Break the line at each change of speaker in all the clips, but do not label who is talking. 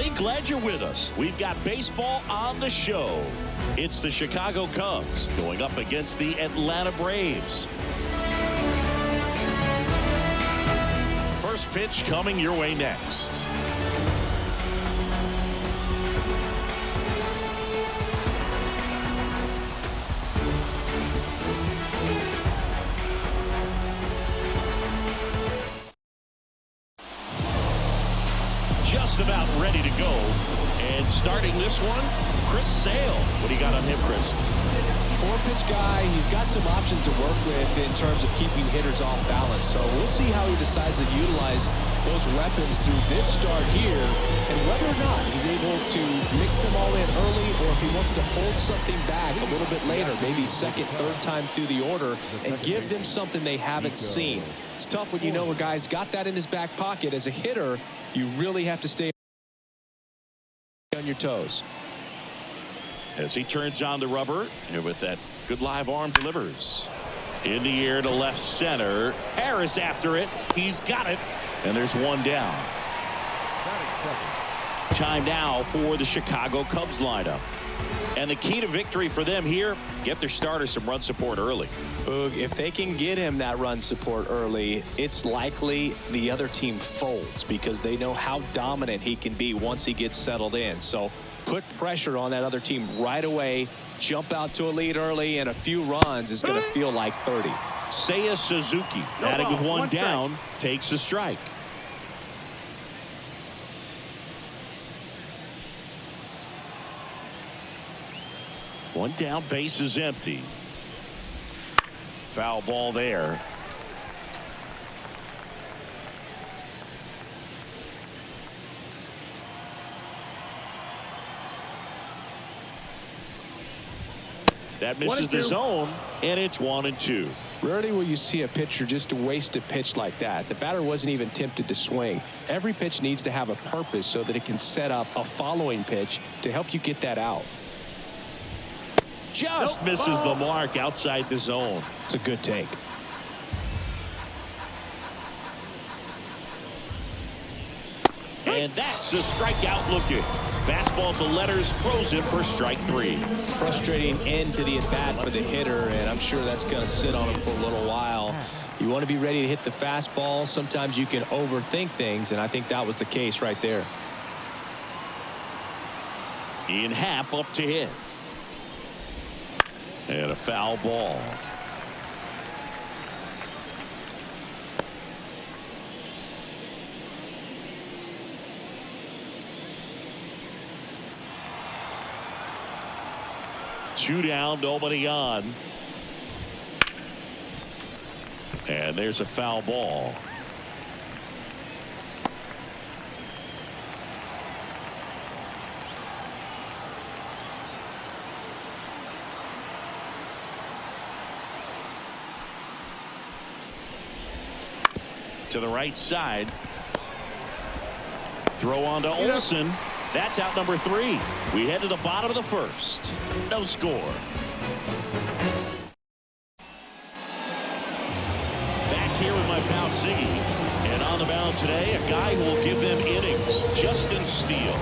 everybody. Glad you're with us. We've got baseball on the show. It's the Chicago Cubs going up against the Atlanta Braves. First pitch coming your way next. Just about ready to go. And starting this one, Chris Sale. What do you got on him, Chris?
Four-pitch guy. He's got some options to work with in terms of keeping hitters off balance. So we'll see how he decides to utilize those weapons through this start here, and whether or not he's able to mix them all in early, or if he wants to hold something back a little bit later, maybe second, third time through the order, and give them something they haven't seen. It's tough when you know a guy's got that in his back pocket. As a hitter, you really have to stay on your toes.
As he turns on the rubber, and with that good live arm, delivers. In the air to left center. Harris after it. He's got it. And there's one down. Time now for the Chicago Cubs lineup. And the key to victory for them here, get their starter some run support early.
Boog, if they can get him that run support early, it's likely the other team folds because they know how dominant he can be once he gets settled in. So put pressure on that other team right away. Jump out to a lead early, and a few runs is going to feel like 30.
Seiya Suzuki, batting with one down, takes a strike. One down, base is empty. Foul ball there. That misses the zone, and it's 1-2.
Rarely will you see a pitcher just waste a pitch like that. The batter wasn't even tempted to swing. Every pitch needs to have a purpose so that it can set up a following pitch to help you get that out.
Just misses the mark outside the zone.
It's a good take.
And that's the strikeout looking. Fastball to letters, throws it for strike 3.
Frustrating end to the at-bat for the hitter, and I'm sure that's going to sit on him for a little while. You want to be ready to hit the fastball. Sometimes you can overthink things, and I think that was the case right there.
Ian Happ up to hit. And a foul ball. Two down, nobody on. And there's a foul ball. To the right side. Throw on to Olsen. That's out number 3. We head to the bottom of the first. No score. Back here with my pal Siggy. And on the mound today, a guy who will give them innings. Justin Steele.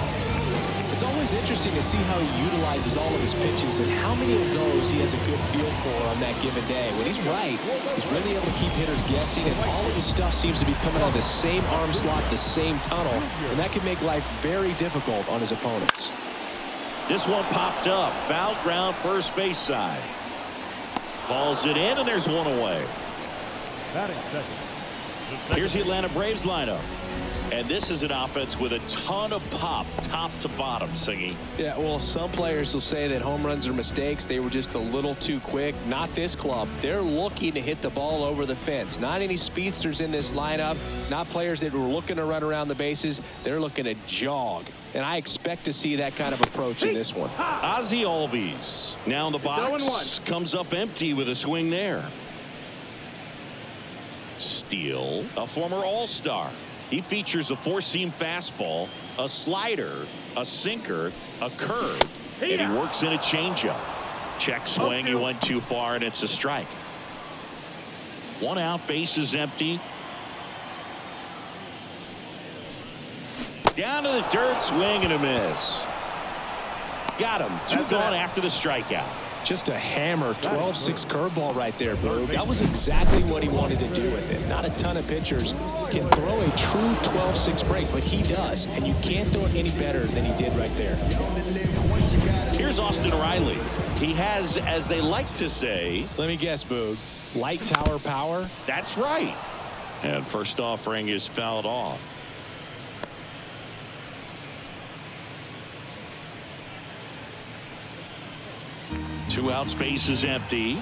It's always interesting to see how he utilizes all of his pitches and how many of those he has a good feel for on that given day. When he's right, he's really able to keep hitters guessing, and all of his stuff seems to be coming out of the same arm slot, the same tunnel, and that can make life very difficult on his opponents.
This one popped up. Foul ground, first base side. Calls it in, and there's one away. Here's the Atlanta Braves lineup. And this is an offense with a ton of pop, top to bottom, Singy.
Yeah, well, some players will say that home runs are mistakes. They were just a little too quick. Not this club. They're looking to hit the ball over the fence. Not any speedsters in this lineup. Not players that were looking to run around the bases. They're looking to jog. And I expect to see that kind of approach in this one.
Ozzie Albies now in the box. Comes up empty with a swing there. Steele, a former All-Star. He features a four-seam fastball, a slider, a sinker, a curve, and he works in a changeup. Check swing, he went too far, and it's a strike. One out, base is empty. Down to the dirt, swing and a miss. Got him. Two gone after the strikeout.
Just a hammer 12-6 curveball right there, Boog. That was exactly what he wanted to do with it. Not a ton of pitchers can throw a true 12-6 break, but he does, and you can't throw it any better than he did right there.
Here's Austin Riley. He has, as they like to say,
let me guess, Boog, light tower power?
That's right. And first offering is fouled off. 2 out, space is empty.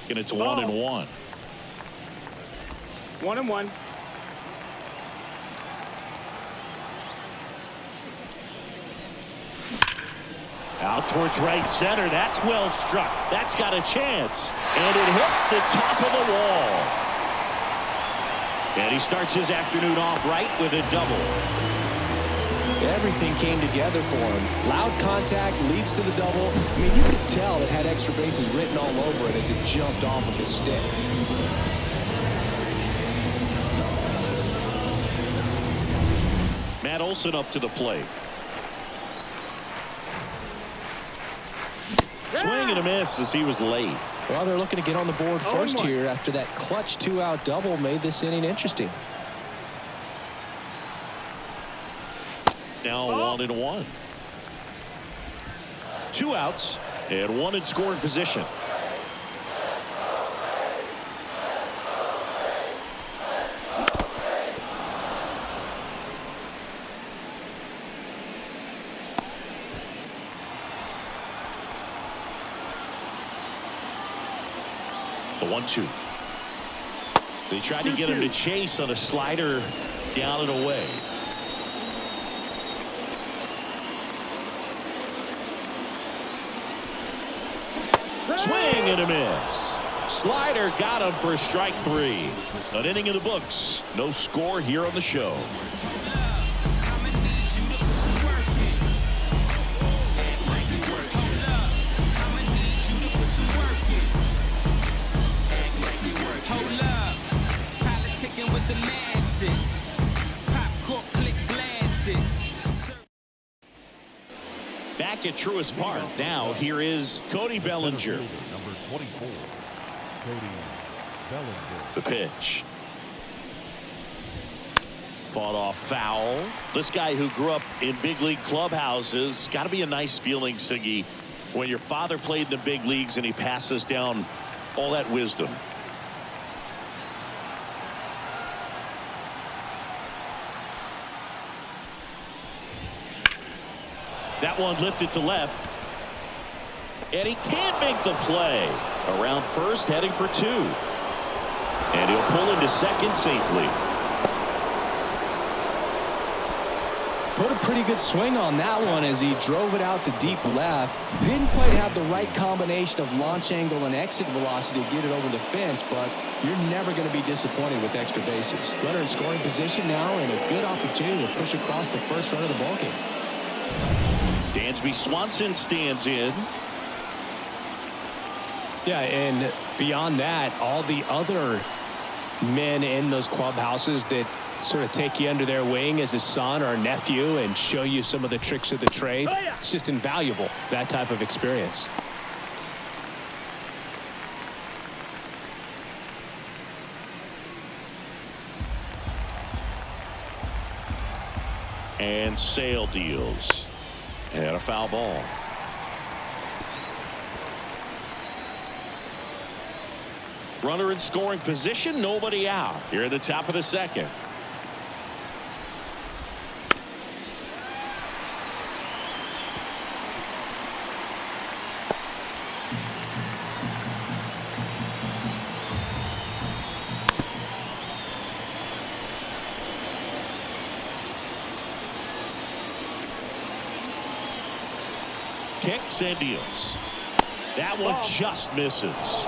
And it's 1-1.
1-1.
Out towards right center. That's well struck. That's got a chance. And it hits the top of the wall. And he starts his afternoon off right with a double.
Everything came together for him. Loud contact leads to the double. I mean, you could tell it had extra bases written all over it as it jumped off of his stick.
Matt Olson up to the plate. Swing and a miss as he was late.
Well, they're looking to get on the board first here after that clutch 2-out double made this inning interesting.
Now 1-1. 2 outs and 1 in scoring position. The 1-2. They tried to get him to chase on a slider down and away. Swing and a miss. Slider got him for strike 3. An inning in the books. No score here on the show. Back at Truist Park. Now here is Cody Bellinger.
Number 24, Cody Bellinger.
The pitch. Fought off foul. This guy who grew up in big league clubhouses, got to be a nice feeling, Siggy, when your father played in the big leagues and he passes down all that wisdom. That one lifted to left. And he can't make the play. Around first, heading for 2. And he'll pull into second safely.
Put a pretty good swing on that one as he drove it out to deep left. Didn't quite have the right combination of launch angle and exit velocity to get it over the fence, but you're never going to be disappointed with extra bases. Runner in scoring position now and a good opportunity to push across the first run of the ballgame.
Dansby Swanson stands in.
Yeah, and beyond that, all the other men in those clubhouses that sort of take you under their wing as a son or a nephew and show you some of the tricks of the trade. It's just invaluable, that type of experience.
And Sale deals. And a foul ball. Runner in scoring position, nobody out. Here at the top of the second. Kicks and deals. That one just misses.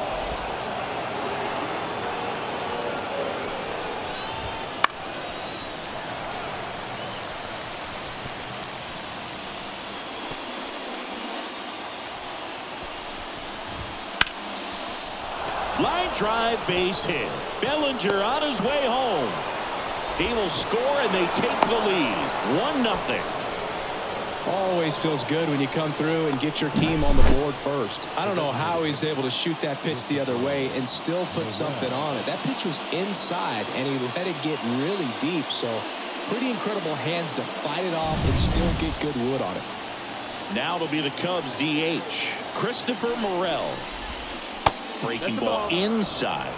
Line drive, base hit. Bellinger on his way home. He will score, and they take the lead. 1-0.
Always feels good when you come through and get your team on the board first. I don't know how he's able to shoot that pitch the other way and still put something on it. That pitch was inside, and he let it get really deep. So pretty incredible hands to fight it off and still get good wood on it.
Now it'll be the Cubs DH, Christopher Morel. Breaking ball inside.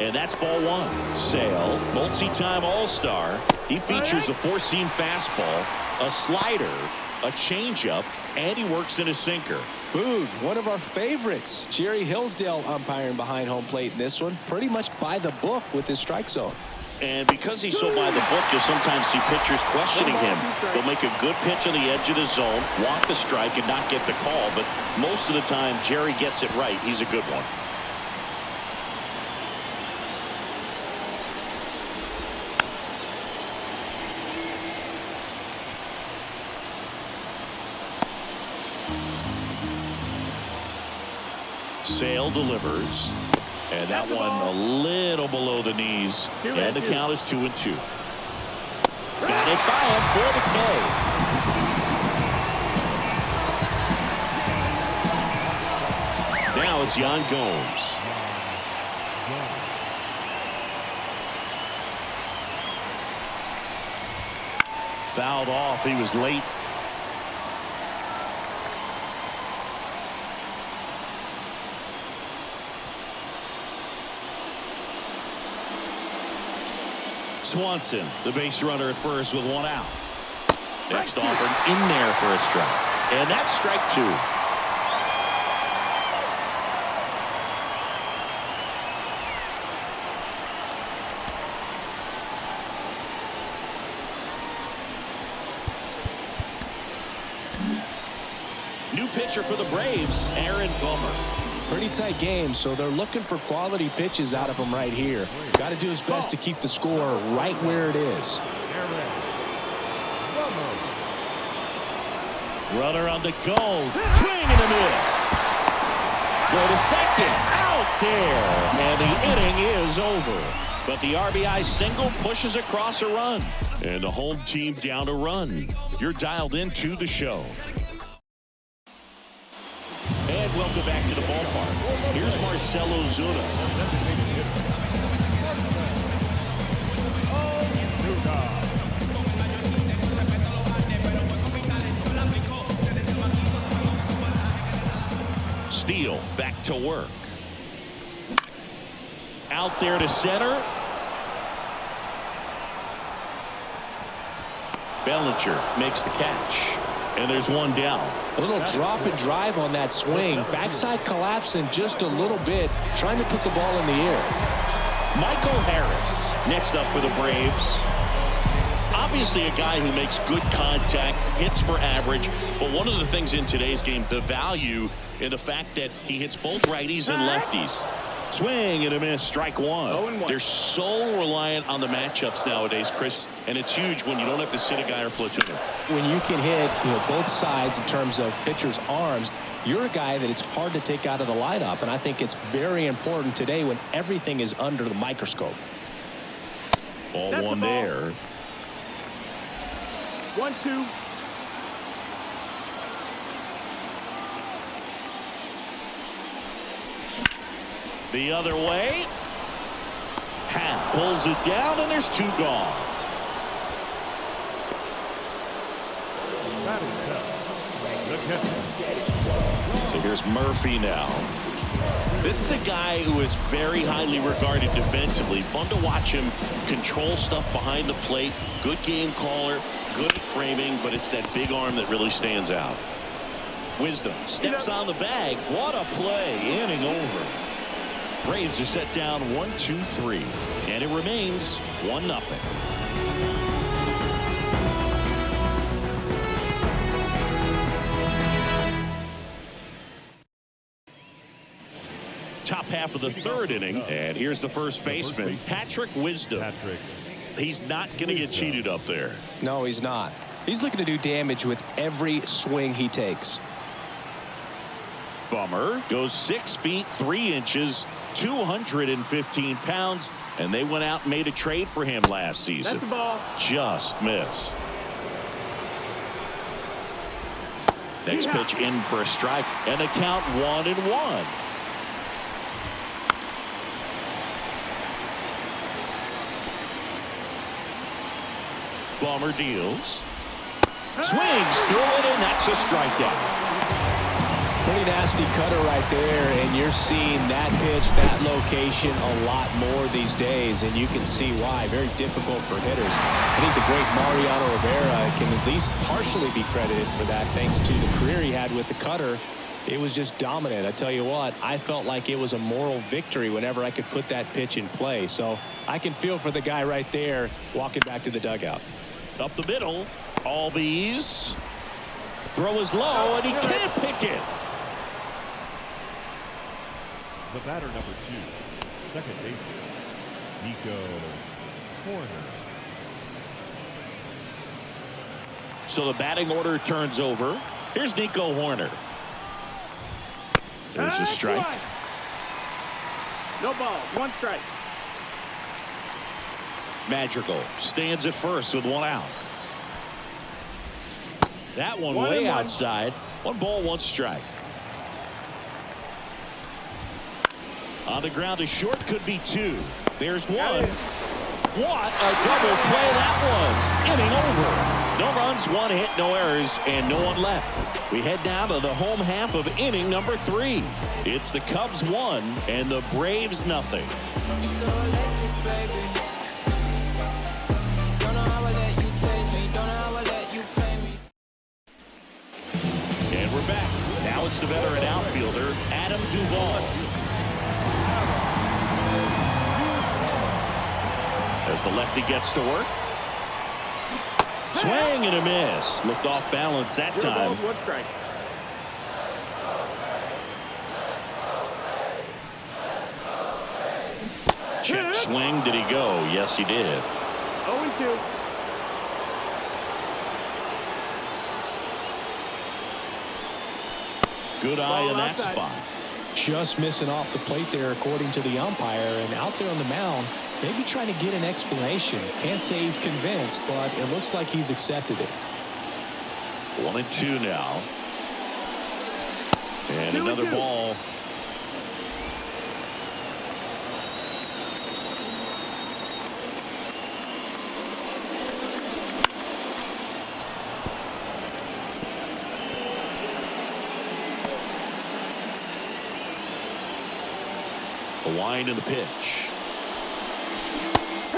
And that's ball one. Sale, multi-time All-Star. He features a four-seam fastball, a slider, a changeup, and he works in a sinker.
Boog, one of our favorites. Jerry Hillsdale umpiring behind home plate in this one. Pretty much by the book with his strike zone.
And because he's so by the book, you'll sometimes see pitchers questioning him. They'll make a good pitch on the edge of the zone, want the strike, and not get the call. But most of the time, Jerry gets it right. He's a good one. Sale delivers, and that one a little below the knees, and the count is 2-2. Got it by him for the K. Now it's Yan Gomes. Fouled off. He was late. Swanson, the base runner at first with one out. Next offer in there for a strike. And that's strike two. New pitcher for the Braves, Aaron Bummer.
Pretty tight game, so they're looking for quality pitches out of him right here. Got to do his best to keep the score right where it is.
Runner on the go. Swing and a miss. Go to second. Out there. And the inning is over. But the RBI single pushes across a run. And the home team down a run. You're dialed into the show. And welcome back to the ballpark. Here's Marcell Ozuna. Steele back to work. Out there to center. Bellinger makes the catch. And there's one down.
A little drop and drive on that swing. Backside collapsing just a little bit, trying to put the ball in the air.
Michael Harris next up for the Braves. Obviously a guy who makes good contact, hits for average, but one of the things in today's game, the value in the fact that he hits both righties and lefties. Swing and a miss, strike one. They're so reliant on the matchups nowadays, Chris, and it's huge when you don't have to sit a guy or platoon.
When you can hit both sides in terms of pitchers' arms, you're a guy that it's hard to take out of the lineup, and I think it's very important today when everything is under the microscope.
Ball one there.
1-2.
The other way. Hat pulls it down, and there's two gone. So here's Murphy now. This is a guy who is very highly regarded defensively. Fun to watch him control stuff behind the plate. Good game caller, good at framing, but it's that big arm that really stands out. Wisdom steps on the bag. What a play. Inning over. Braves are set down 1-2-3, and it remains 1-0. Top half of the third inning, and here's the first baseman, Patrick Wisdom. He's not going to get cheated up there.
No, he's not. He's looking to do damage with every swing he takes.
Bummer goes 6 feet 3 inches, 215 pounds, and they went out and made a trade for him last season.
That's the ball.
Just missed. Next pitch in for a strike, and the count 1-1. Bummer deals. Swings through it, and that's a strikeout.
Pretty nasty cutter right there, and you're seeing that pitch, that location a lot more these days, and you can see why. Very difficult for hitters. I think the great Mariano Rivera can at least partially be credited for that thanks to the career he had with the cutter. It was just dominant. I tell you what, I felt like it was a moral victory whenever I could put that pitch in play. So I can feel for the guy right there walking back to the dugout.
Up the middle, Albies. Throw is low, and he can't pick it.
The batter, number 2, second baseman, Nico Horner.
So the batting order turns over. Here's Nico Horner. There's a strike.
No ball. 1 strike.
Madrigal stands at first with 1 out. That one way outside. 1 ball, 1 strike. On the ground, a short could be 2. There's 1. What a double play that was. Inning over. No runs, 1 hit, no errors, and no one left. We head down to the home half of inning number 3. It's the Cubs 1 and the Braves nothing. And we're back. Now it's the veteran outfielder, Adam Duvall. As the lefty gets to work. Swing and a miss. Looked off balance that time.
1 strike.
Check swing. Did he go? Yes, he did.
0-2.
Good eye in that
outside.
spot.
Just missing off the plate there, according to the umpire, and out there on the mound, maybe trying to get an explanation. Can't say he's convinced, but it looks like he's accepted it.
1-2 now. And
2-2.
another ball. A wind in the pitch.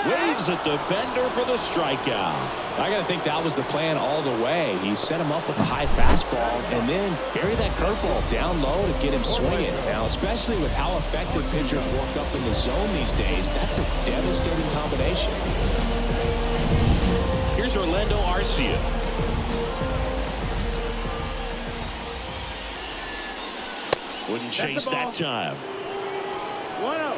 Waves at the bender for the strikeout.
I got to think that was the plan all the way. He set him up with a high fastball and then bury that curveball down low to get him swinging. Now, especially with how effective pitchers work up in the zone these days, that's a devastating combination.
Here's Orlando Arcia. Wouldn't chase that time.
1-0.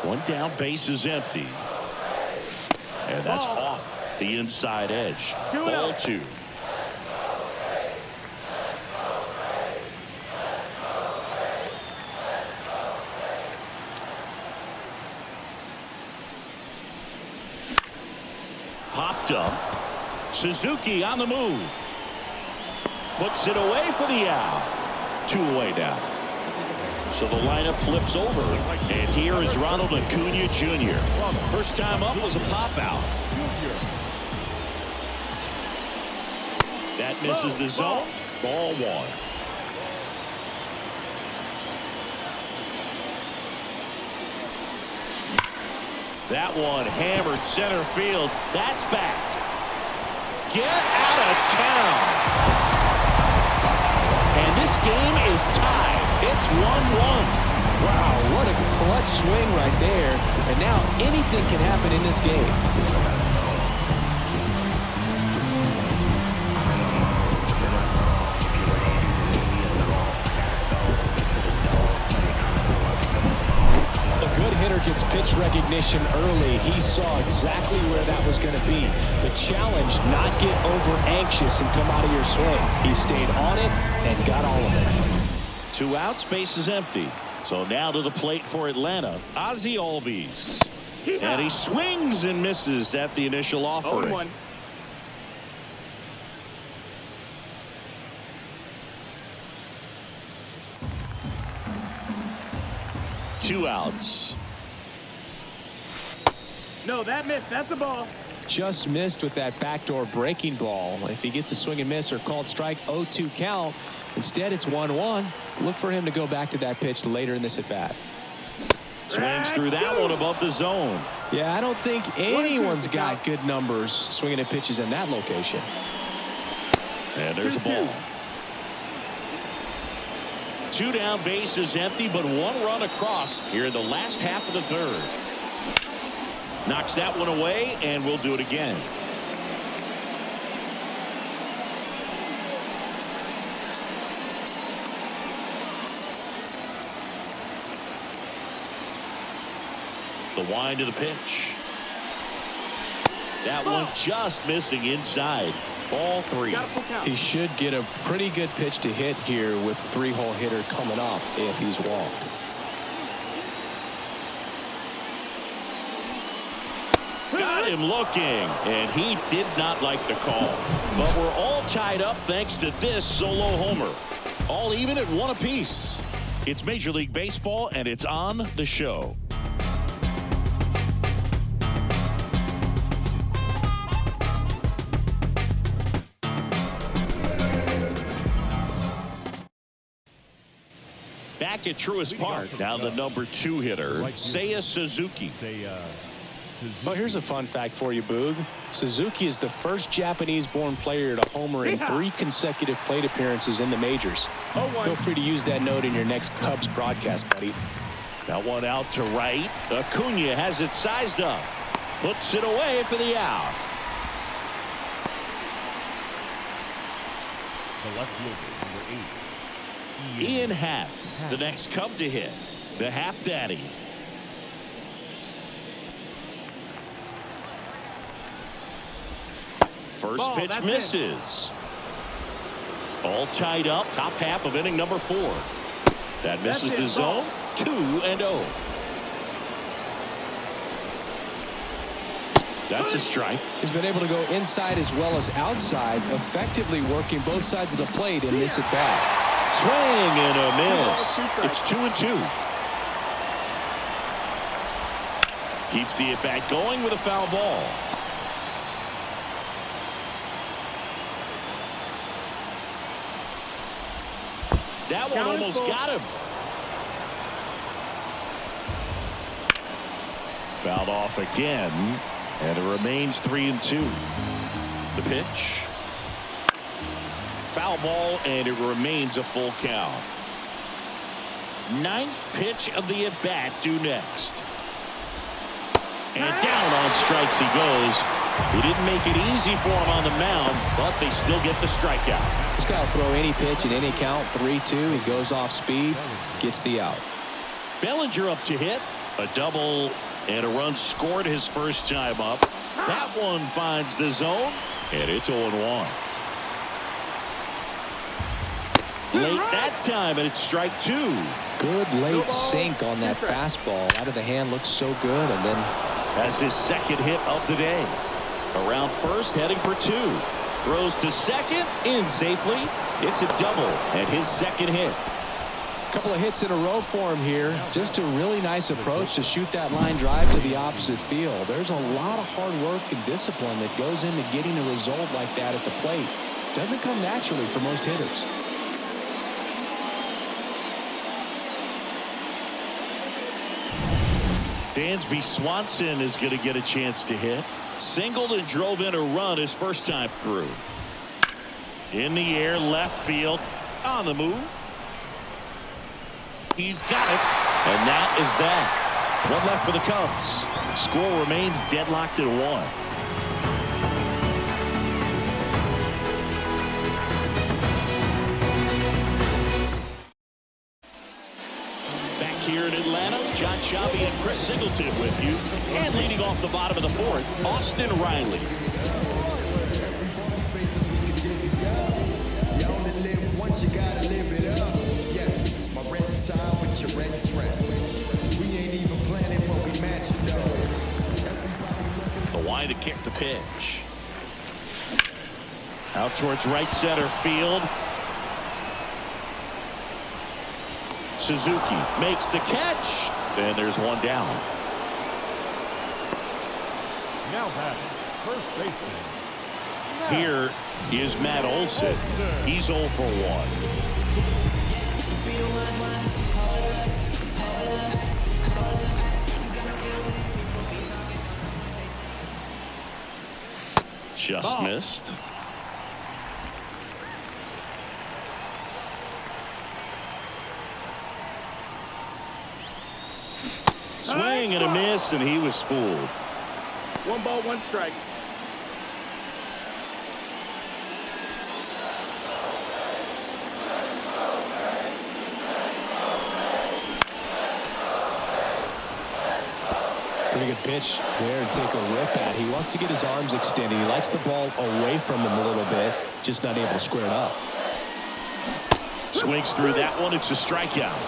One down, base is empty. And that's off the inside edge.
2-0.
Ball 2. Popped up. Suzuki on the move. Puts it away for the out. 2 away now. So the lineup flips over. And here is Ronald Acuna Jr. First time up was a pop out. That misses the zone. Ball 1. That one hammered center field. That's back. Get out of town. And this game is tied. It's 1-1.
Wow, what a clutch swing right there. And now anything can happen in this game. A good hitter gets pitched recognition early. He saw exactly where that was going to be. The challenge, not get over anxious and come out of your swing. He stayed on it and got all of it.
2 outs, base is empty. So now to the plate for Atlanta, Ozzie Albies. And he swings and misses at the initial offering.
0-1.
2 outs.
No, that missed. That's a ball.
Just missed with that backdoor breaking ball. If he gets a swing and miss or called strike, 0-2 count. Instead, it's 1-1. Look for him to go back to that pitch later in this at bat.
Swings through that one above the zone.
Yeah, I don't think anyone's got good numbers swinging at pitches in that location.
And there's a ball. 2 down, base is empty, but 1 run across here in the last half of the third. Knocks that one away, and we'll do it again. The wind of the pitch. That one just missing inside. Ball 3.
He should get a pretty good pitch to hit here with 3-hole hitter coming up if he's walked.
Got him looking, and he did not like the call. But we're all tied up thanks to this solo homer. All even at 1 apiece. It's Major League Baseball, and it's on the show. Back at Truist Park, now the number 2 hitter, Seiya Suzuki.
Well, here's a fun fact for you, Boog. Suzuki is the first Japanese-born player to homer in 3 consecutive plate appearances in the majors. Feel free to use that note in your next Cubs broadcast, buddy.
That one out to right. Acuna has it sized up. Puts it away for the out.
The left fielder, number 8.
Ian Happ, the next Cub to hit. The Happ Daddy. First pitch misses. All tied up. Top half of inning number 4. That misses the zone. 2-0. That's a strike.
He's been able to go inside as well as outside, effectively working both sides of the plate in this at bat.
Swing and a miss. It's 2-2. Keeps the at bat going with a foul ball. That one almost got him. Fouled off again, and it remains 3-2. The pitch. Foul ball, and it remains a full count. 9th pitch of the at-bat due next. And down on strikes he goes. He didn't make it easy for him on the mound, but they still get the strikeout.
This guy will throw any pitch in any count. 3-2. He goes off speed, gets the out.
Bellinger up to hit. A double and a run scored his first time up. That one finds the zone, and it's 0-1. Late that time, and it's strike 2.
Good late sink on that fastball. Out of the hand, looks so good, and then
has his second hit of the day. Around first, heading for 2. Throws to second, in safely. It's a double, and his second hit.
A couple of hits in a row for him here. Just a really nice approach to shoot that line drive to the opposite field. There's a lot of hard work and discipline that goes into getting a result like that at the plate. Doesn't come naturally for most hitters.
Dansby Swanson is going to get a chance to hit. Singled and drove in a run his first time through. In the air, left field, on the move. He's got it, and that is that. One left for the Cubs. Score remains deadlocked at 1. Here in Atlanta, John Chappie and Chris Singleton with you. And leading off the bottom of the fourth, Austin Riley.
You only live once, you gotta live it up. Yes, my red tie with your red dress. We ain't even planning what we matching though.
The wind to kick the pitch. Out towards right center field. Suzuki makes the catch. And there's one down.
Now batting, first baseman.
Here is Matt Olson. He's 0 for 1. Just missed. Swing and a miss, and he was fooled.
1 ball, 1 strike.
Pretty good pitch there to take a rip at. He wants to get his arms extended. He likes the ball away from him a little bit, just not able to square it up.
Swings through that one. It's a strikeout.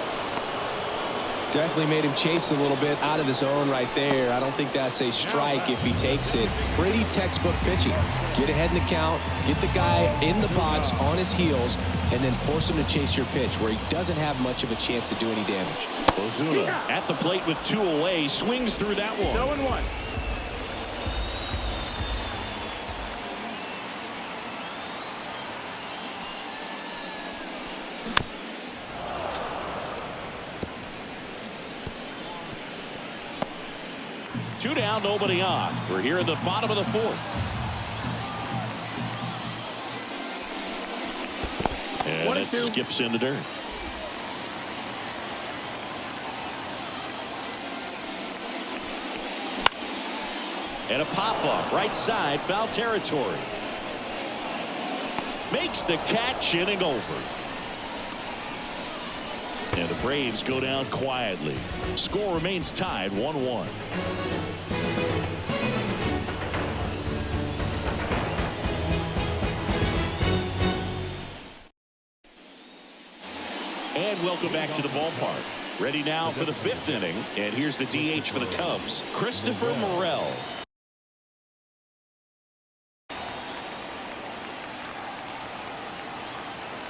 Definitely made him chase a little bit out of the zone right there. I don't think that's a strike if he takes it. Pretty textbook pitching. Get ahead in the count, get the guy in the box on his heels, and then force him to chase your pitch where he doesn't have much of a chance to do any damage.
Ozuna at the plate with 2 away. Swings through that one.
0-1.
Two down, nobody on. We're here in the bottom of the fourth. And it skips in the dirt. And a pop-up right side, foul territory. Makes the catch, inning over. And the Braves go down quietly. Score remains tied 1-1. And welcome back to the ballpark. Ready now for the 5th inning. And here's the DH for the Cubs, Christopher Morel.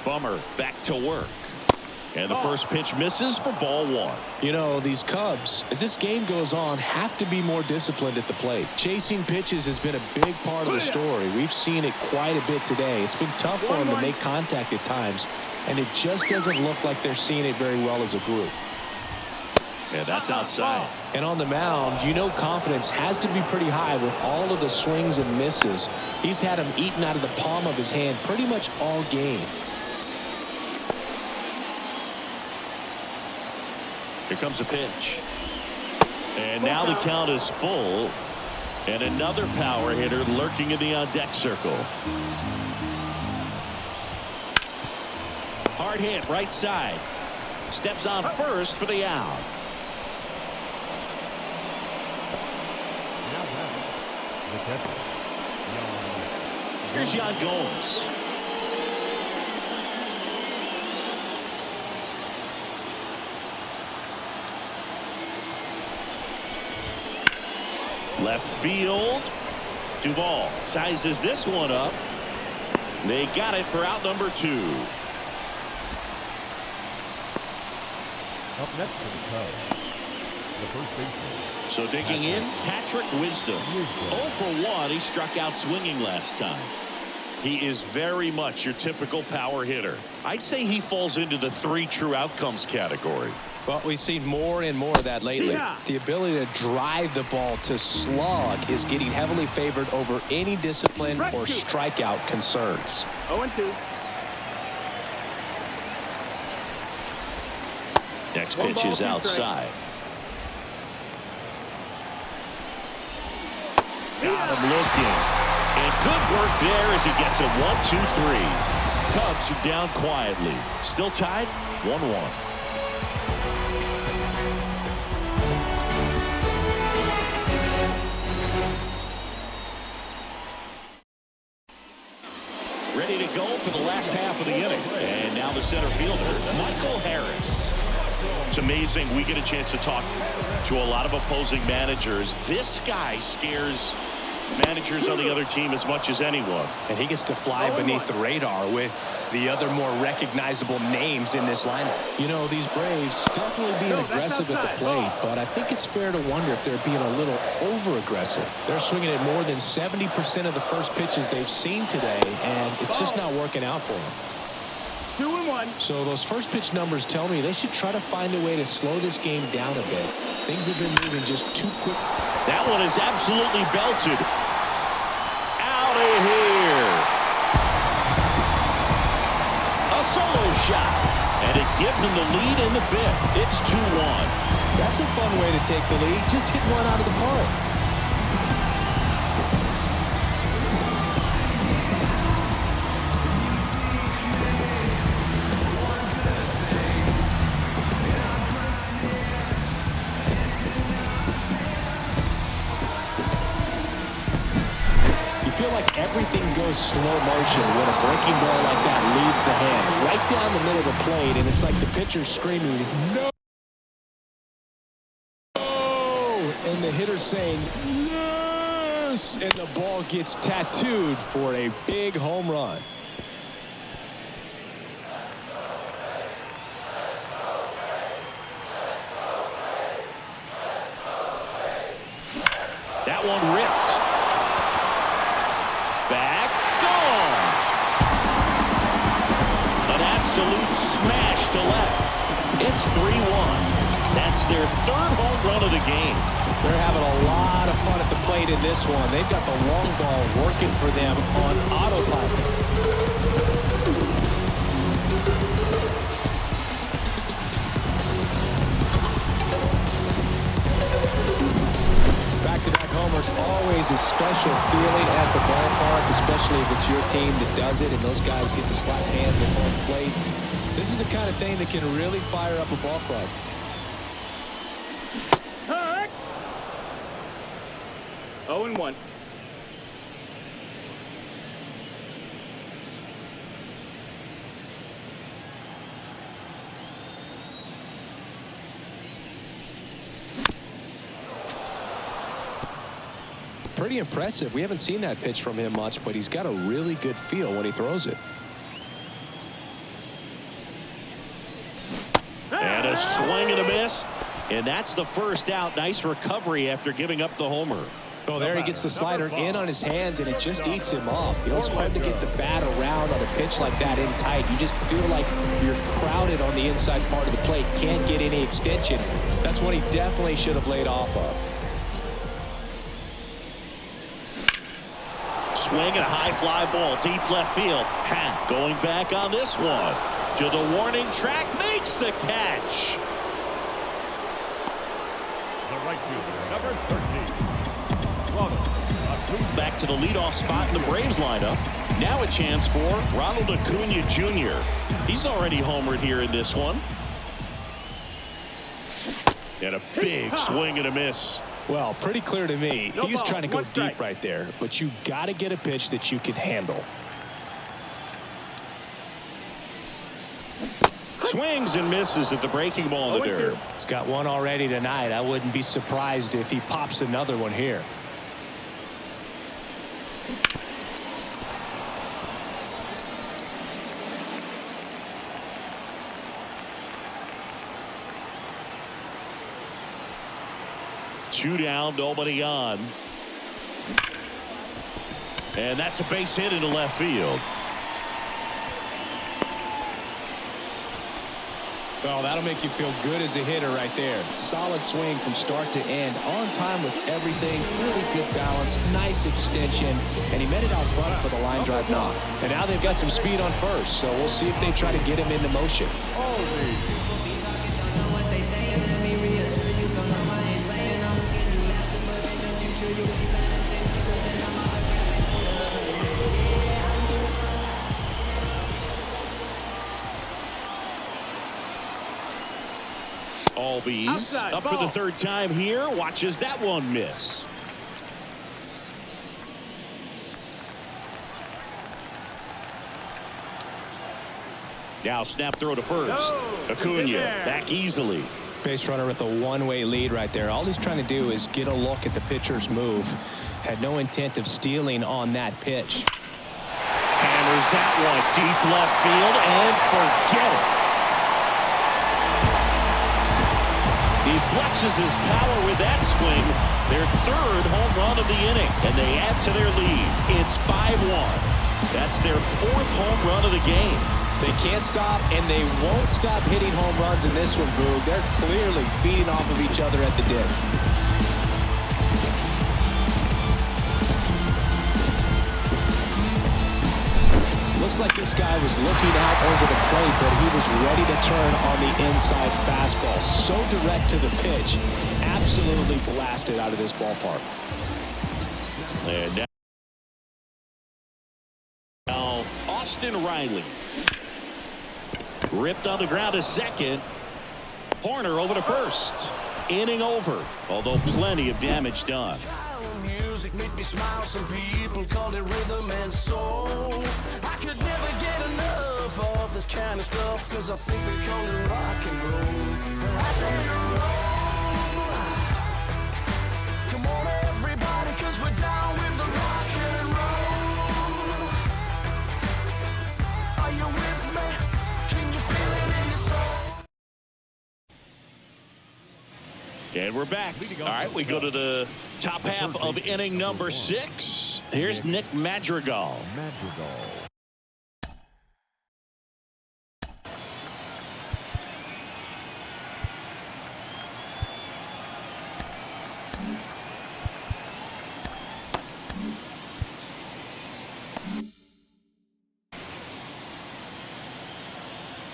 Bummer back to work. And the first pitch misses for ball 1.
You know, these Cubs, as this game goes on, have to be more disciplined at the plate. Chasing pitches has been a big part of the story. We've seen it quite a bit today. It's been tough for them to make contact at times, and it just doesn't look like they're seeing it very well as a group.
And that's outside.
And on the mound, you know confidence has to be pretty high with all of the swings and misses. He's had them eaten out of the palm of his hand pretty much all game.
Here comes a pitch. And now the count is full. And another power hitter lurking in the on-deck circle. Hard hit right side. Steps on first for the out. Here's Yan Gomes. Left field. Duvall sizes this one up. They got it for out number 2.
Up next for the Cubs, the first baseman.
So digging in, Patrick Wisdom. 0 for 1. He struck out swinging last time. He is very much your typical power hitter. I'd say he falls into the 3 true outcomes category.
Well, we've seen more and more of that lately.
Yeah.
The ability to drive the ball to slug is getting heavily favored over any discipline or strikeout concerns.
0-2.
Next pitch is outside. Got him looking. And good work there as he gets a 1-2-3. Cubs are down quietly. Still tied 1-1. ready to go for the last half of the inning. And now the center fielder, Michael Harris. It's amazing. We get a chance to talk to a lot of opposing managers. This guy scares managers on the other team as much as anyone.
And he gets to fly beneath the radar with the other more recognizable names in this lineup. You know, these Braves definitely being aggressive at the plate, but I think it's fair to wonder if they're being a little over-aggressive. They're swinging at more than 70% of the first pitches they've seen today, and it's just not working out for them.
2-1.
So those first pitch numbers tell me they should try to find a way to slow this game down a bit. Things have been moving just too quick.
That one is absolutely belted. Out of here. A solo shot. And it gives him the lead in the fifth. It's 2-1.
That's a fun way to take the lead. Just hit one out of the park. Everything goes slow motion when a breaking ball like that leaves the hand right down the middle of the plate, and it's like the pitcher's screaming, "No!" And the hitter's saying, "Yes!" And the ball gets tattooed for a big home run.
That one ripped. Back, gone. An absolute smash to left. It's 3-1. That's their third home run of the game.
They're having a lot of fun at the plate in this one. They've got the long ball working for them on autopilot. Back-to-back homers, always a special feeling at the ballpark, especially if it's your team that does it and those guys get to slap hands at home plate. This is the kind of thing that can really fire up a ball club.
0-1.
Pretty impressive. We haven't seen that pitch from him much, but he's got a really good feel when he throws it.
And a swing and a miss. And that's the first out. Nice recovery after giving up the homer.
Oh, there he gets the slider in on his hands, and it just eats him off. You know, it's hard to get the bat around on a pitch like that in tight. You just feel like you're crowded on the inside part of the plate. Can't get any extension. That's what he definitely should have laid off of.
Swing and a high fly ball deep left field. Pat going back on this one. To the warning track, makes the catch.
The right fielder, number 13.
Back to the leadoff spot in the Braves lineup. Now a chance for Ronald Acuna Jr. He's already homered here in this one. And a big swing and a miss.
Well, pretty clear to me. He was trying to go
One strike.
deep right there, but you got to get a pitch that you can handle.
Swings and misses at the breaking ball in the dirt.
He's got one already tonight. I wouldn't be surprised if he pops another one here.
Two down, nobody on. And that's a base hit into left field.
Well, that'll make you feel good as a hitter right there. Solid swing from start to end. On time with everything. Really good balance. Nice extension. And he met it out front for the line drive knock. And now they've got some speed on first. So we'll see if they try to get him into motion.
Albies
Outside,
up for the
ball.
third time here. Watches that one miss. Now snap throw to first. Acuna back easily.
Base runner with a one-way lead right there. All he's trying to do is get a look at the pitcher's move. Had no intent of stealing on that pitch.
Hammers that one deep left field and forget it. He flexes his power with that swing. Their third home run of the inning, and they add to their lead. It's 5-1. That's their fourth home run of the game.
They can't stop, and they won't stop hitting home runs in this one, Boog. They're clearly feeding off of each other at the dish. Looks like this guy was looking out over the plate, but he was ready to turn on the inside fastball. So direct to the pitch. Absolutely blasted out of this ballpark.
And now Austin Riley. Ripped on the ground to second. Horner over to first. Inning over, although plenty of damage done.
Music made me smile. Some people call it rhythm and soul. I could never get enough of this kind of stuff, cause I think they call it rock and roll. But I say roll. Come on everybody, cause we're down with the rock and roll. Are you with me? Can you feel it in your soul?
And we're back. All right, we go to the top half of inning number 6. Here's Nick Madrigal.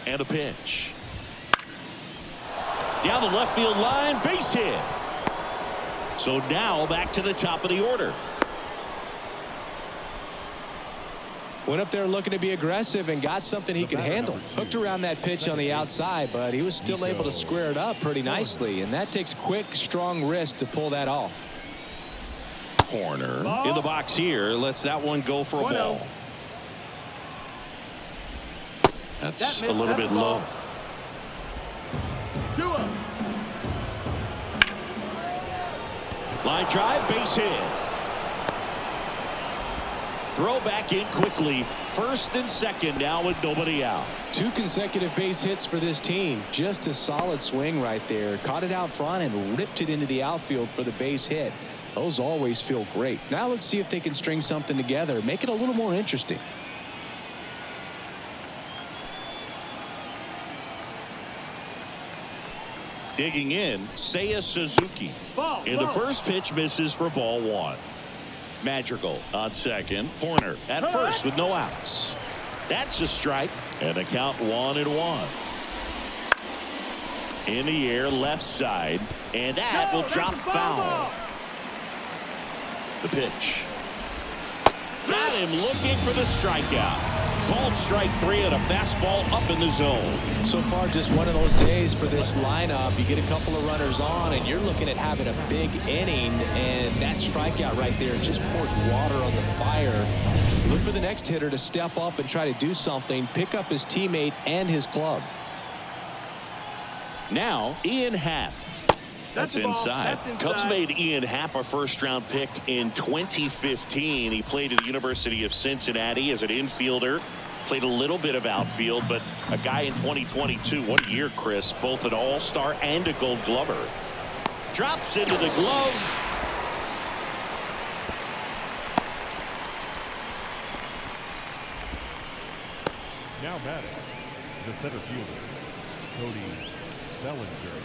And a pitch. Down the left field line, base hit. So now back to the top of the order.
Went up there looking to be aggressive and got something he could handle. Hooked around that pitch on the outside, but he was still able to square it up pretty nicely. And that takes quick, strong wrist to pull that off.
Horner in the box here. Lets that one go for a ball. That's a little bit low.
2-0.
Line drive, base hit. Throw back in quickly. First and second now with nobody out.
2 consecutive base hits for this team. Just a solid swing right there. Caught it out front and ripped it into the outfield for the base hit. Those always feel great. Now let's see if they can string something together. Make it a little more interesting.
Digging in, Seiya Suzuki. In the first pitch, misses for ball 1. Madrigal on second. Horner at first with no outs. That's a strike, and the count 1-1. In the air, left side, and that will drop foul. The pitch. Got him looking for the strikeout. Called strike 3 and a fastball up in the zone.
So far, just one of those days for this lineup. You get a couple of runners on, and you're looking at having a big inning, and that strikeout right there just pours water on the fire. Look for the next hitter to step up and try to do something, pick up his teammate and his club.
Now, Ian Happ. That's inside. Cubs made Ian Happ a first-round pick in 2015. He played at the University of Cincinnati as an infielder. Played a little bit of outfield, but a guy in 2022. What a year, Chris. Both an all-star and a gold glover. Drops into the glove.
Now batting, the center fielder, Cody Bellinger.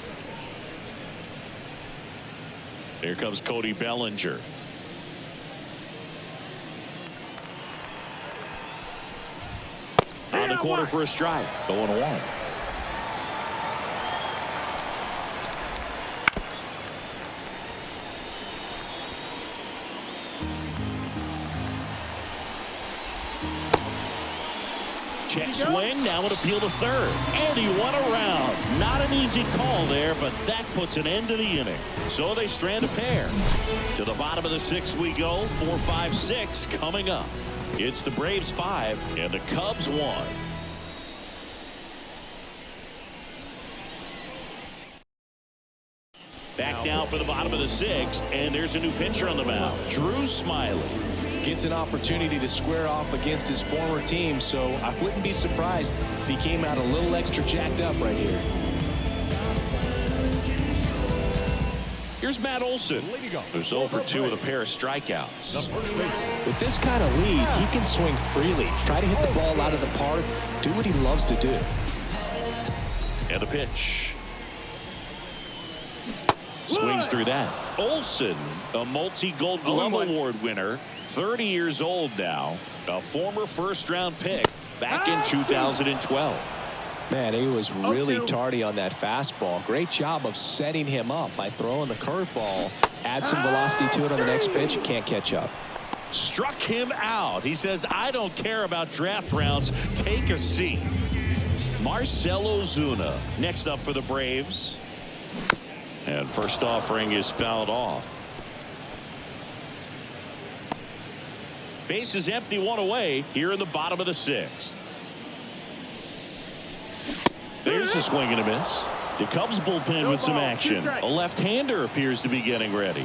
Here comes Cody Bellinger. On the corner for a strike. 0-1. Check swing, now an appeal to third. And he won around. Not an easy call there, but that puts an end to the inning. So they strand a pair. To the bottom of the 6th we go. 4, 5, 6 coming up. It's the Braves 5 and the Cubs 1. Back now for the bottom of the 6th, and there's a new pitcher on the mound, Drew Smiley.
Gets an opportunity to square off against his former team, so I wouldn't be surprised if he came out a little extra jacked up right here.
Here's Matt Olson, who's 0 for 2 with a pair of strikeouts.
With this kind of lead, he can swing freely, try to hit the ball out of the park, do what he loves to do.
And a pitch. Swings through that. Olson, a multi-Gold Glove Award winner, 30 years old now, a former first-round pick back in 2012.
Man, he was really tardy on that fastball. Great job of setting him up by throwing the curveball. Add some velocity to it on the next pitch. Can't catch up.
Struck him out. He says, I don't care about draft rounds. Take a seat. Marcell Ozuna next up for the Braves. And first offering is fouled off. Base is empty, 1 away here in the bottom of the 6th. There's a swing and a miss. The Cubs bullpen with some action. A left-hander appears to be getting ready.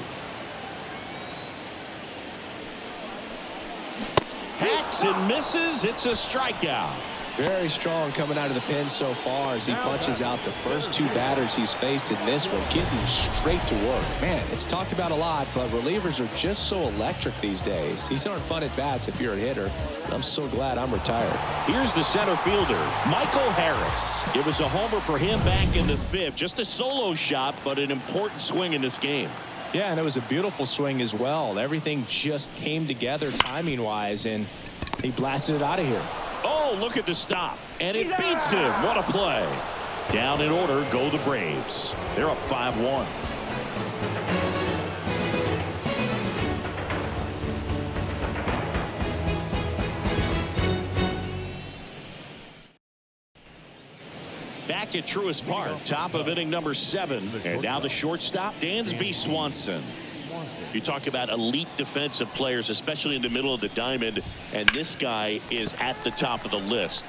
Hacks and misses. It's a strikeout.
Very strong coming out of the pen so far as he punches out the first 2 batters he's faced in this one, getting straight to work. Man, it's talked about a lot, but relievers are just so electric these days. These aren't fun at bats if you're a hitter. I'm so glad I'm retired.
Here's the center fielder, Michael Harris. It was a homer for him back in the 5th. Just a solo shot, but an important swing in this game.
Yeah, and it was a beautiful swing as well. Everything just came together timing-wise, and he blasted it out of here.
Oh, look at the stop. And it beats him. What a play. Down in order go the Braves. They're up 5-1. Back at Truist Park, top of inning number 7. And now the shortstop, Dansby Swanson. You talk about elite defensive players, especially in the middle of the diamond, and this guy is at the top of the list.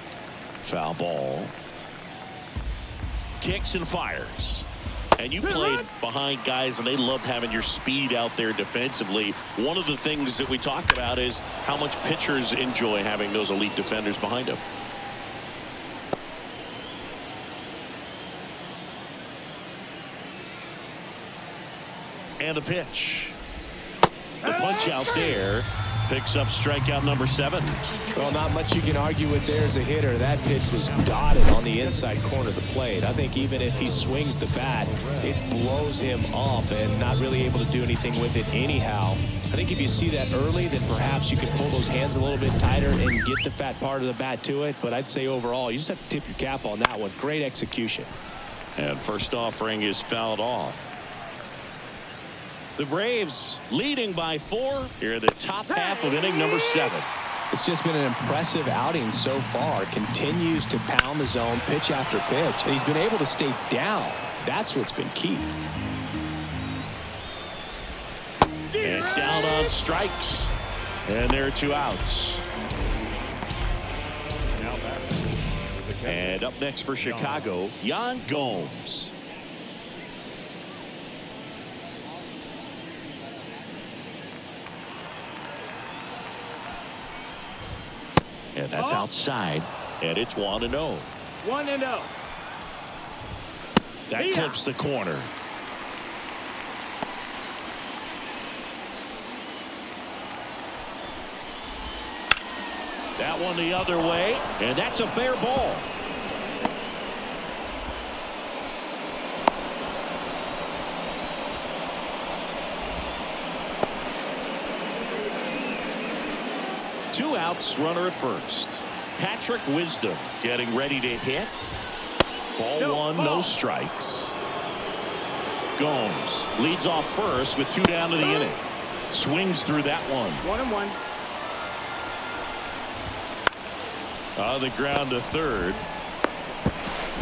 Foul ball. Kicks and fires. And you played behind guys, and they loved having your speed out there defensively. One of the things that we talk about is how much pitchers enjoy having those elite defenders behind them. And a pitch. The punch out there picks up strikeout number 7.
Well, not much you can argue with there as a hitter. That pitch was dotted on the inside corner of the plate. I think even if he swings the bat, it blows him up and not really able to do anything with it anyhow. I think if you see that early, then perhaps you can pull those hands a little bit tighter and get the fat part of the bat to it. But I'd say overall, you just have to tip your cap on that one. Great execution.
And first offering is fouled off. The Braves leading by 4 here in the top half of inning number 7.
It's just been an impressive outing so far. Continues to pound the zone pitch after pitch, and he's been able to stay down. That's what's been key.
And down on strikes. And there are 2 outs. And up next for Chicago, Yan Gomes. And that's outside, and it's 1-0.
1-0.
That clips the corner. That one the other way, and that's a fair ball. Two outs, runner at first. Patrick Wisdom getting ready to hit. Ball 1, no strikes. Gomes leads off first with 2 down to the inning. Swings through that one.
1-1.
On the ground to third.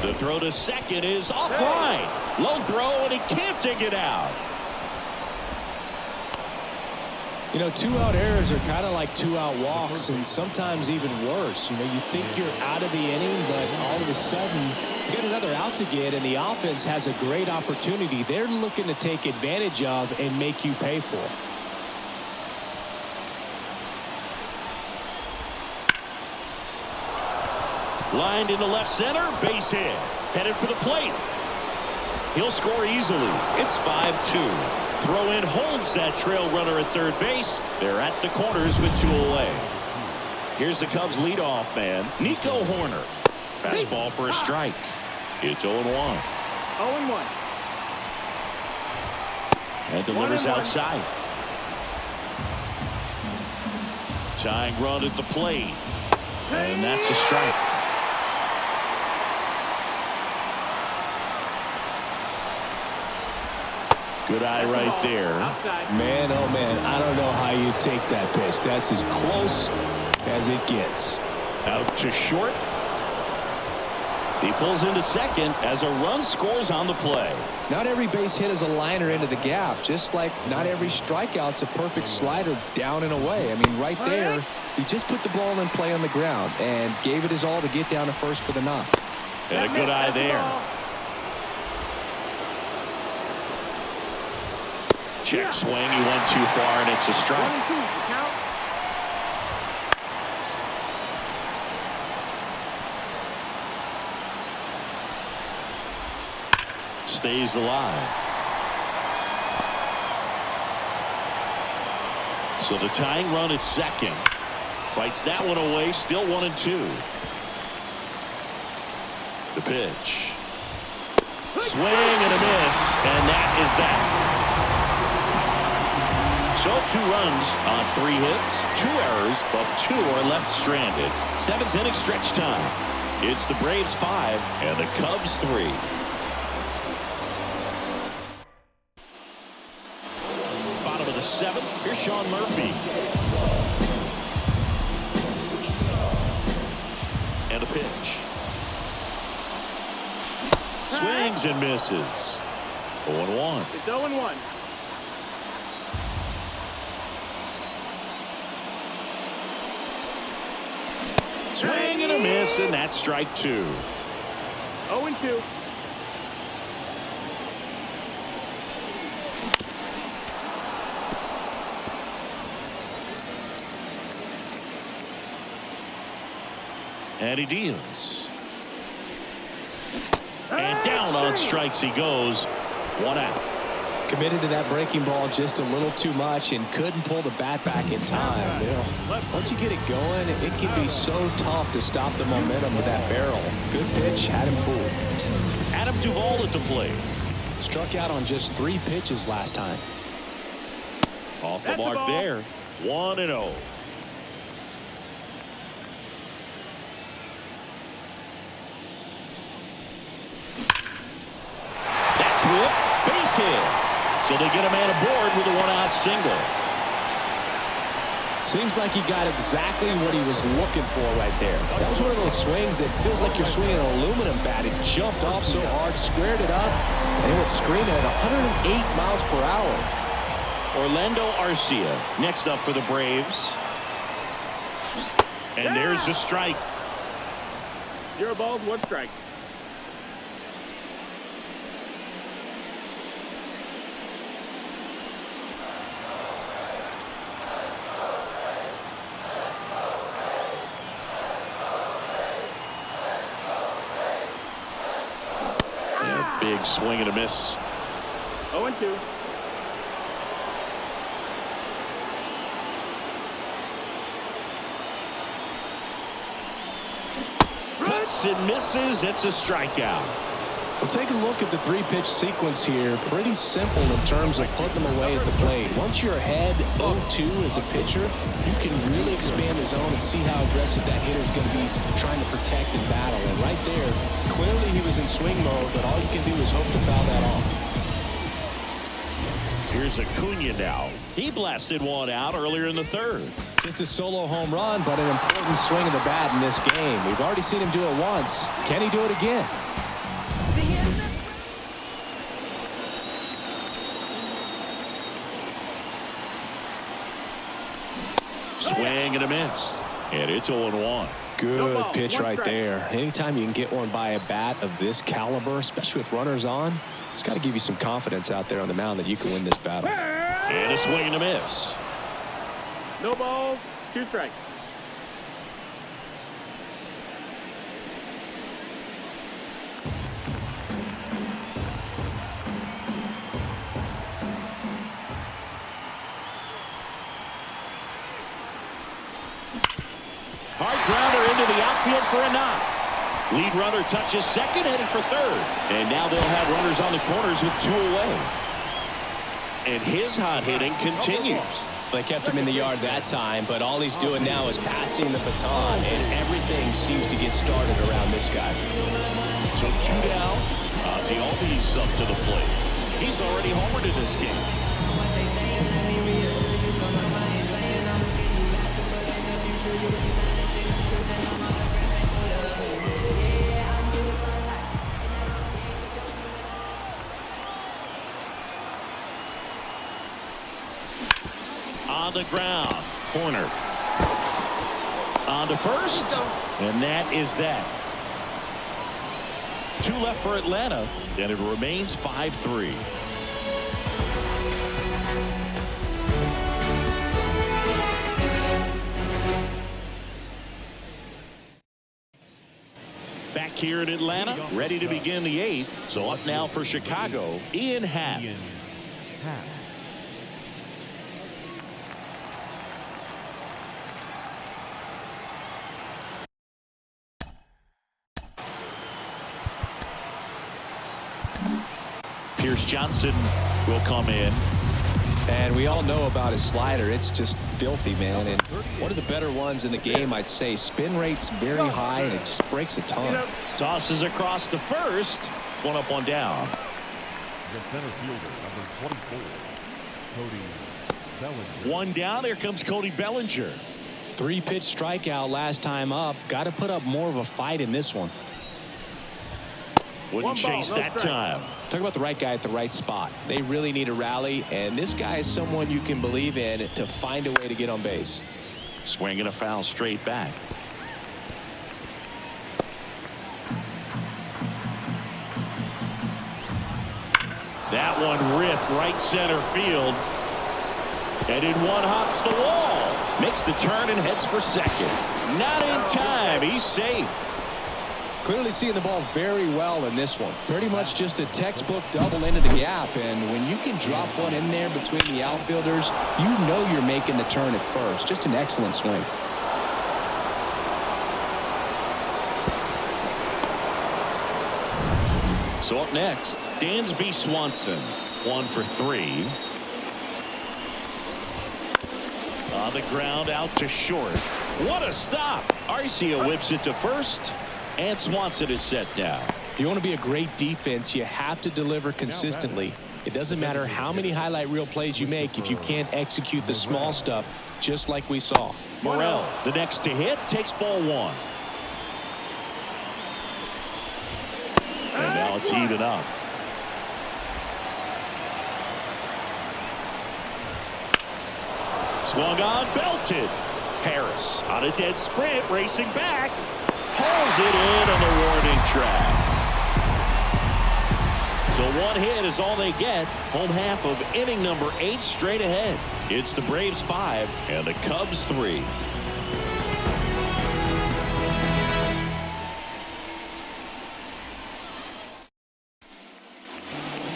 The throw to second is offline. Low throw, and he can't take it out.
You know, 2-out errors are kind of like 2-out walks, and sometimes even worse. You know, you think you're out of the inning, but all of a sudden You got another out to get, and the offense has a great opportunity they're looking to take advantage of and make you pay for.
Lined into left center, base hit. Headed for the plate. He'll score easily. It's 5-2. Throw in holds that trail runner at third base. They're at the corners with 2 away. Here's the Cubs leadoff man, Nico Horner. Fastball for a strike. It's 0-1.
0-1.
And delivers
1-1.
outside. Tying run at the plate. And that's a strike. Good eye right there.
Outside.
Man, oh man, I don't know how you take that pitch. That's as close as it gets.
Out to short. He pulls into second as a run scores on the play.
Not every base hit is a liner into the gap, just like not every strikeout's a perfect slider down and away. I mean, right there, he just put the ball in play on the ground and gave it his all to get down to first for the knock.
And a good eye there. Check swing. He went too far, and it's a strike.
1-2. Count.
Stays alive. So the tying run at second. Fights that one away. Still 1-2. The pitch. Swing and a miss. And that is that. So 2 runs on 3 hits, 2 errors, but 2 are left stranded. 7th inning stretch time. It's the Braves 5 and the Cubs 3. Bottom of the 7th. Here's Sean Murphy. And a pitch. Swings and misses. 0-1.
It's 0-1.
Swing and a miss, and that's strike 2.
0-2.
And he deals. And down on strikes he goes. 1 out.
Committed to that breaking ball just a little too much and couldn't pull the bat back in time. You know, once you get it going, it can be so tough to stop the momentum with that barrel. Good pitch, had him fooled.
Adam Duvall at the plate.
Struck out on just 3 pitches last time.
Off the
That's
mark
the ball.
there. 1-0. That's whipped. Base hit. So they get a man aboard with a 1-out single.
Seems like he got exactly what he was looking for right there. That was one of those swings that feels like you're swinging an aluminum bat. It jumped off so hard, squared it up, and it went screaming at 108 miles per hour.
Orlando Arcia next up for the Braves. And there's the strike.
0 balls, 1 strike.
Big swing and a miss.
0-2.
Cuts and misses. It's a strikeout.
Well, take a look at the 3-pitch sequence here. Pretty simple in terms of putting them away at the plate. Once you're ahead 0-2 as a pitcher, you can really expand the zone and see how aggressive that hitter is going to be trying to protect and battle. And right there, clearly he was in swing mode, but all you can do is hope to foul that off.
Here's Acuna now. He blasted 1 out earlier in the 3rd.
Just a solo home run, but an important swing of the bat in this game. We've already seen him do it once. Can he do it again?
Swing and a miss. And it's 0-1.
Good pitch right there. Anytime you can get one by a bat of this caliber, especially with runners on, it's got to give you some confidence out there on the mound that you can win this battle.
And a swing and a miss.
No balls, 2 strikes.
Hard grounder into the outfield for a knock. Lead runner touches second, headed for third. And now they'll have runners on the corners with 2 away. And his hot hitting continues.
They kept him in the yard that time, but all he's doing now is passing the baton, and everything seems to get started around this guy.
So 2 down. Ozzie Albies up to the plate. He's already homered in this game. On the ground, corner. On to first, and that is that. 2 left for Atlanta, and it remains 5-3. Back here in Atlanta, ready to begin the 8th. So up now for Chicago, Ian Happ. Pierce Johnson will come in.
And we all know about his slider. It's just filthy, man. And one of the better ones in the game, I'd say. Spin rate's very high, and it just breaks a ton.
Tosses across to first. 1 up, 1 down.
The center fielder, number 24, Cody Bellinger.
1 down. Here comes Cody Bellinger.
3-pitch strikeout last time up. Got to put up more of a fight in this one.
Wouldn't chase that time.
Talk about the right guy at the right spot. They really need a rally, and this guy is someone you can believe in to find a way to get on base.
Swing and a foul straight back. That one ripped right center field. And in one hops the wall. Makes the turn and heads for second. Not in time. He's safe.
Clearly seeing the ball very well in this one. Pretty much just a textbook double into the gap, and when you can drop one in there between the outfielders, you know you're making the turn at first. Just an excellent swing.
So up next, Dansby Swanson. 1 for 3. On the ground, out to short. What a stop. Arcia whips it to first. And Swanson is set down.
If you want to be a great defense, you have to deliver consistently. It doesn't matter how many highlight reel plays you make if you can't execute the small stuff, just like we saw.
Morel, the next to hit, takes ball 1. And now it's even up. Swung on, belted. Harris on a dead sprint, racing back. Pulls it in on the warning track. So 1 hit is all they get. Home half of inning number 8 straight ahead. It's the Braves 5 and the Cubs 3.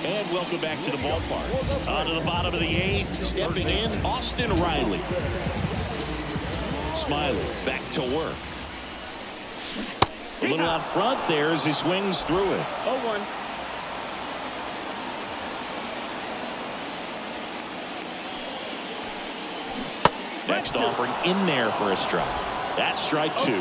And welcome back to the ballpark. On to the bottom of the 8th. Stepping in, Austin Riley. Smiley back to work. A little out front there as he swings through it.
0-1.
Next offering in there for a strike. That's strike 2.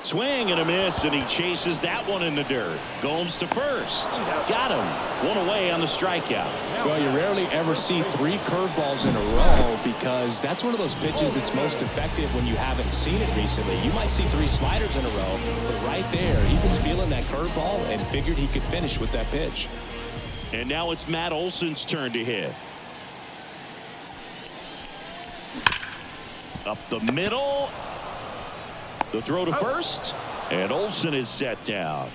Swing and a miss, and he chases that one in the dirt. Gomes to first. Got him. 1 away on the strikeout.
Well, you rarely ever see 3 curveballs in a row because that's one of those pitches that's most effective when you haven't seen it recently. You might see 3 sliders in a row, but right there, he was feeling that curveball and figured he could finish with that pitch.
And now it's Matt Olson's turn to hit. Up the middle. The throw to first. And Olsen is set down.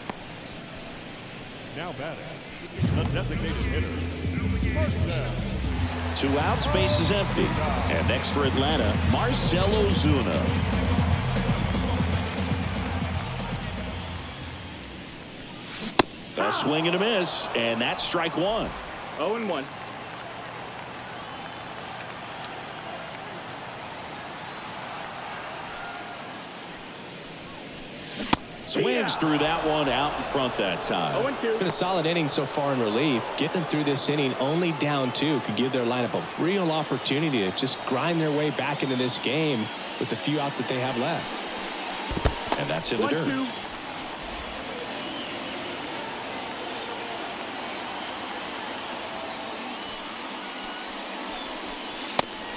Now batting, the designated hitter, Marcell.
2 outs, base is empty. And next for Atlanta, Marcell Ozuna. A swing and a miss, and that's strike 1.
0-1.
Swings through that one out in front that time.
0-2.
Been a solid inning so far in relief. Getting them through this inning only down 2 could give their lineup a real opportunity to just grind their way back into this game with the few outs that they have left.
And that's in the dirt.
1-2.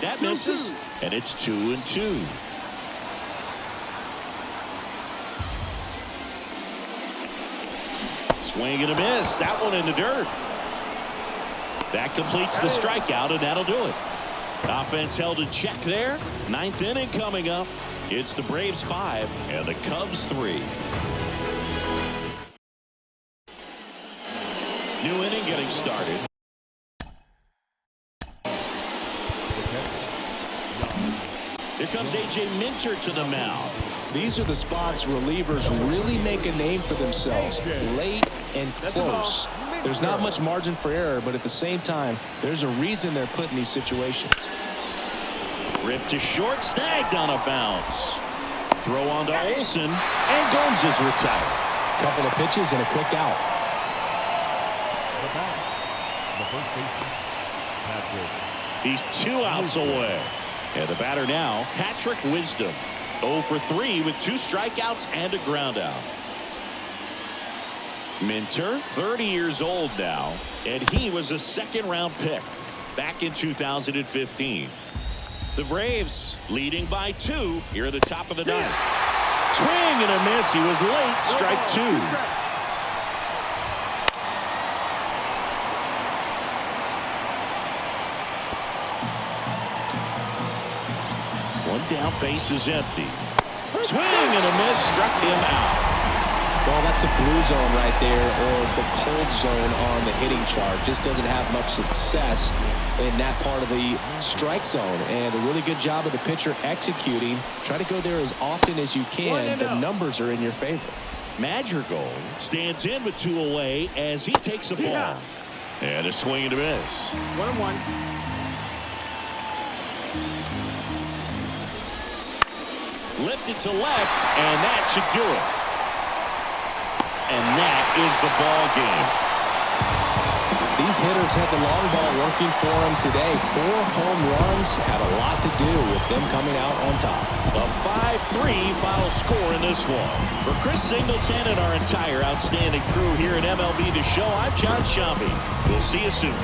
That misses, and it's 2-2. Swing and a miss. That one in the dirt. That completes the strikeout, and that'll do it. Offense held in check there. 9th inning coming up. It's the Braves 5 and the Cubs 3. New inning getting started. Here comes A.J. Minter to the mound.
These are the spots relievers really make a name for themselves. Late and close. There's not much margin for error, but at the same time, there's a reason they're put in these situations.
Ripped to short, snagged on a bounce. Throw on to Olsen, and Gomes is retired.
Couple of pitches and a quick out.
The first baseman, Patrick.
He's 2 outs away. And the batter now, Patrick Wisdom. 0 for 3 with 2 strikeouts and a ground out. Minter, 30 years old now, and he was a 2nd-round pick back in 2015. The Braves leading by 2 here at the top of the 9th. Swing and a miss. He was late. Strike 2. One down, base is empty. Swing and a miss, struck him out.
Well, that's a blue zone right there, or the cold zone on the hitting chart. Just doesn't have much success in that part of the strike zone. And a really good job of the pitcher executing. Try to go there as often as you can. The numbers are in your favor.
Madrigal stands in with 2 away as he takes a ball. And a swing and a miss.
1-1.
Lifted to left, and that should do it. And that is the ball game.
These hitters had the long ball working for them today. 4 home runs had a lot to do with them coming out on top.
A 5-3 final score in this one. For Chris Singleton and our entire outstanding crew here at MLB The Show, I'm John Shambi. We'll see you soon.